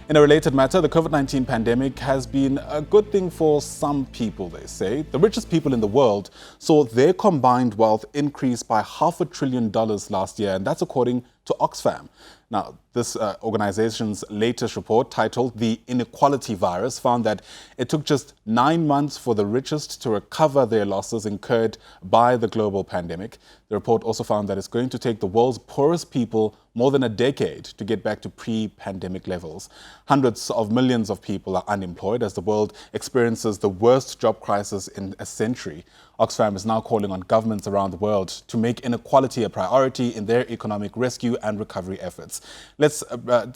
In a related matter, the COVID-19 pandemic has been a good thing for some people, they say. The richest people in the world saw their combined wealth increase by $500 billion last year, and that's according to Oxfam. Now, this organization's latest report, titled The Inequality Virus, found that it took just 9 months for the richest to recover their losses incurred by the global pandemic. The report also found that it's going to take the world's poorest people more than a decade to get back to pre-pandemic levels. Hundreds of millions of people are unemployed as the world experiences the worst job crisis in a century. Oxfam is now calling on governments around the world to make inequality a priority in their economic rescue and recovery efforts. Let's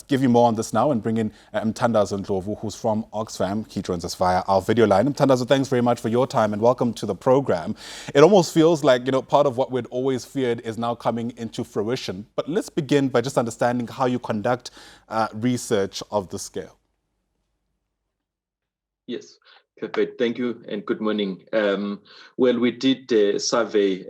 give you more on this now and bring in Mthandazo Ndlovu, who's from Oxfam. He joins us via our video line. Mthandazo, thanks very much for your time and welcome to the program. It almost feels like, part of what we'd always feared is now coming into fruition. But let's begin by just understanding how you conduct research of the scale. Yes, perfect. Thank you and good morning. Well, we did a survey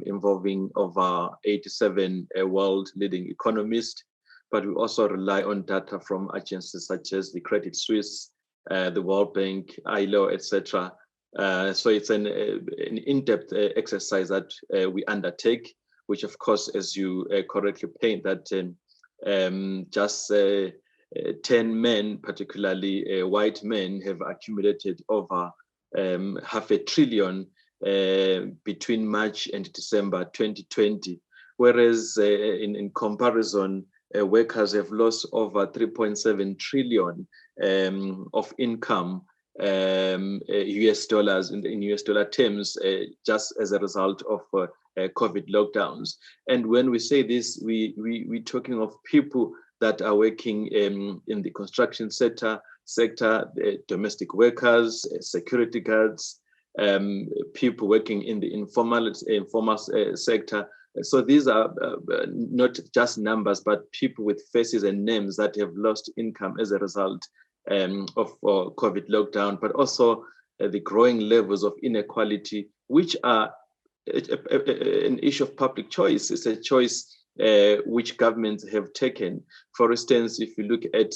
involving over 87 world leading economists, but we also rely on data from agencies such as the Credit Suisse, the World Bank, ILO, etc. So it's an in-depth exercise that we undertake, which of course, as you correctly paint, that just 10 men, particularly white men, have accumulated over $500 billion between March and December 2020, whereas in comparison, workers have lost over 3.7 trillion of income, US dollars in US dollar terms, just as a result of COVID lockdowns. And when we say this, we're talking of people that are working in the construction sector, domestic workers, security guards, people working in the informal sector. So these are not just numbers, but people with faces and names that have lost income as a result of COVID lockdown, but also the growing levels of inequality, which are an issue of public choice. It's a choice which governments have taken. For instance, if you look at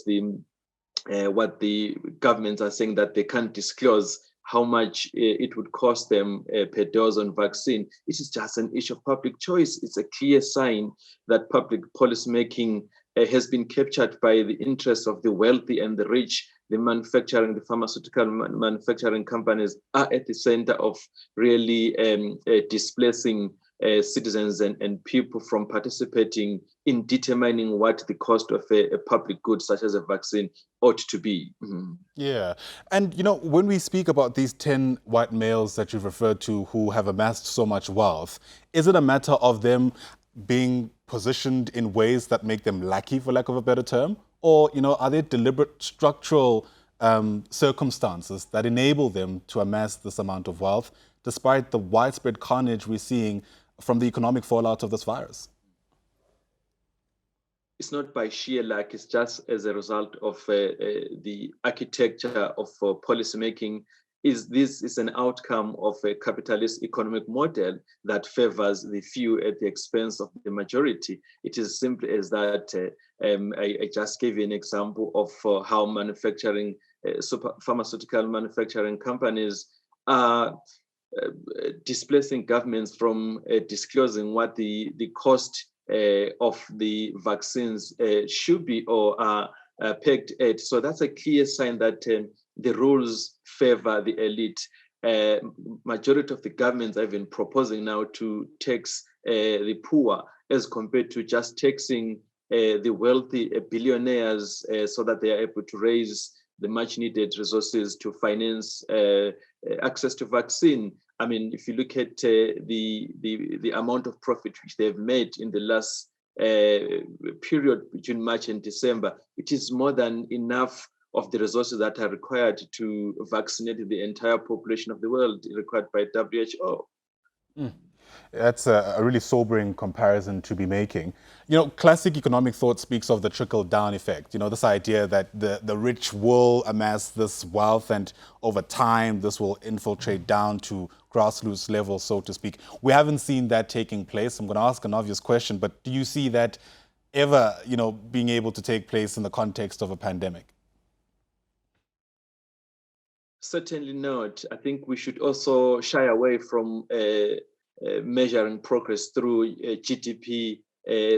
what the governments are saying, that they can't disclose how much it would cost them per dose on vaccine, it is just an issue of public choice. It's a clear sign that public policy making has been captured by the interests of the wealthy and the rich. The pharmaceutical manufacturing companies are at the center of really displacing citizens and people from participating in determining what the cost of a public good such as a vaccine ought to be. Mm-hmm. Yeah. And, when we speak about these 10 white males that you've referred to who have amassed so much wealth, is it a matter of them being positioned in ways that make them lucky, for lack of a better term? Or, are there deliberate structural circumstances that enable them to amass this amount of wealth, despite the widespread carnage we're seeing from the economic fallout of this virus? It's not by sheer luck, it's just as a result of the architecture of policymaking. This is an outcome of a capitalist economic model that favors the few at the expense of the majority. It is simply as that. I just gave you an example of how pharmaceutical manufacturing companies are displacing governments from disclosing what the cost of the vaccines should be or are pegged at. So that's a clear sign that the rules favor the elite. Majority of the governments have been proposing now to tax the poor as compared to just taxing the wealthy billionaires so that they are able to raise the much needed resources to finance access to vaccine. I mean, if you look at the amount of profit which they've made in the last period between March and December, it is more than enough of the resources that are required to vaccinate the entire population of the world, required by WHO. That's a really sobering comparison to be making. Classic economic thought speaks of the trickle-down effect. This idea that the rich will amass this wealth and over time this will infiltrate down to grassroots level, so to speak. We haven't seen that taking place. I'm going to ask an obvious question, but do you see that ever, being able to take place in the context of a pandemic? Certainly not. I think we should also shy away from measuring progress through a GDP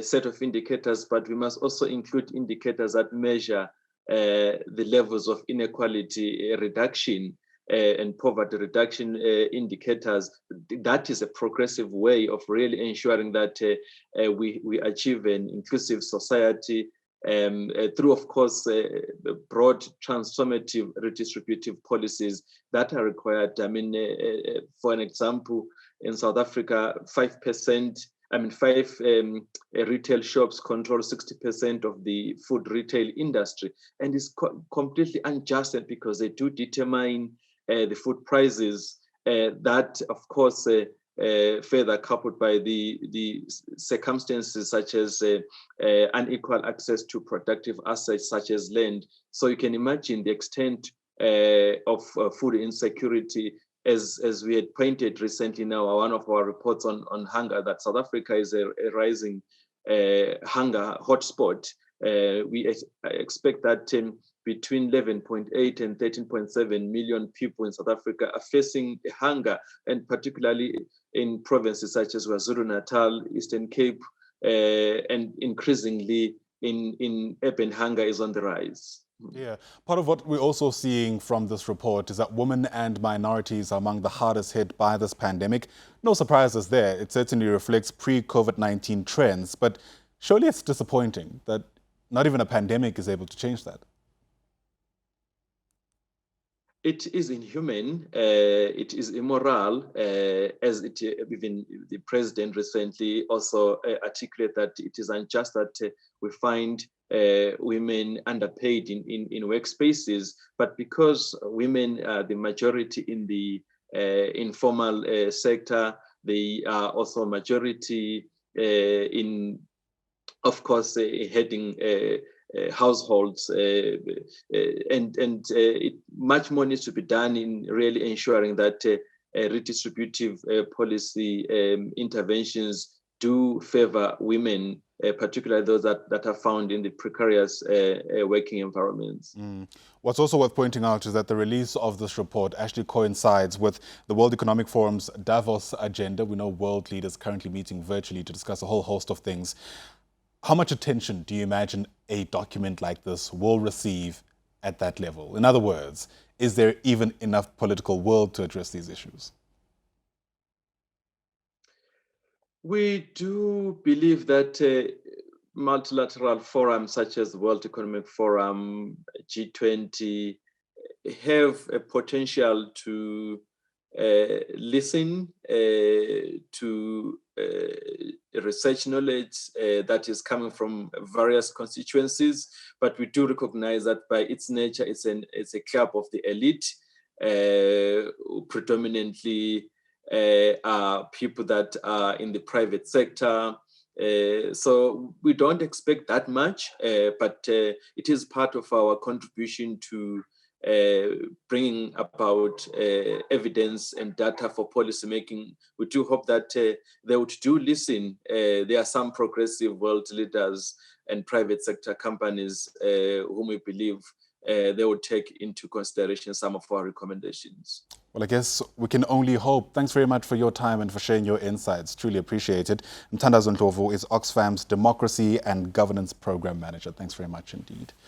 set of indicators, but we must also include indicators that measure the levels of inequality reduction and poverty reduction indicators. That is a progressive way of really ensuring that we achieve an inclusive society through, of course, broad transformative redistributive policies that are required. I mean, for an example, in South Africa, 5%, five retail shops control 60% of the food retail industry, and it's completely unjust because they do determine the food prices. That, of course, further coupled by the circumstances such as unequal access to productive assets such as land. So you can imagine the extent of food insecurity, as we had pointed recently now, one of our reports on hunger, that South Africa is a rising hunger hotspot. We expect that between 11.8 and 13.7 million people in South Africa are facing hunger, and particularly in provinces such as KwaZulu-Natal, Eastern Cape, and increasingly in urban hunger is on the rise. Yeah, part of what we're also seeing from this report is that women and minorities are among the hardest hit by this pandemic. No surprises there. It certainly reflects pre-COVID-19 trends, but surely it's disappointing that not even a pandemic is able to change that. It is inhuman, it is immoral, as even the president recently also articulated that it is unjust that we find women underpaid in workspaces, but because women are the majority in the informal sector, they are also a majority in, of course, heading households, and much more needs to be done in really ensuring that redistributive policy interventions do favor women, particularly those that are found in the precarious working environments. What's also worth pointing out is that the release of this report actually coincides with the World Economic Forum's Davos agenda. We know world leaders currently meeting virtually to discuss a whole host of things. How much attention do you imagine a document like this will receive at that level? In other words, is there even enough political will to address these issues? We do believe that multilateral forums such as the World Economic Forum, G20, have a potential to listen to research knowledge that is coming from various constituencies, but we do recognize that by its nature, it's a club of the elite, predominantly are people that are in the private sector. So we don't expect that much, but it is part of our contribution to bringing about evidence and data for policy making. We do hope that they would do listen. There are some progressive world leaders and private sector companies whom we believe they would take into consideration some of our recommendations. Well, I guess we can only hope. Thanks very much for your time and for sharing your insights. Truly appreciate it. Mthandazo Ndlovu is Oxfam's Democracy and Governance Program Manager. Thanks very much indeed.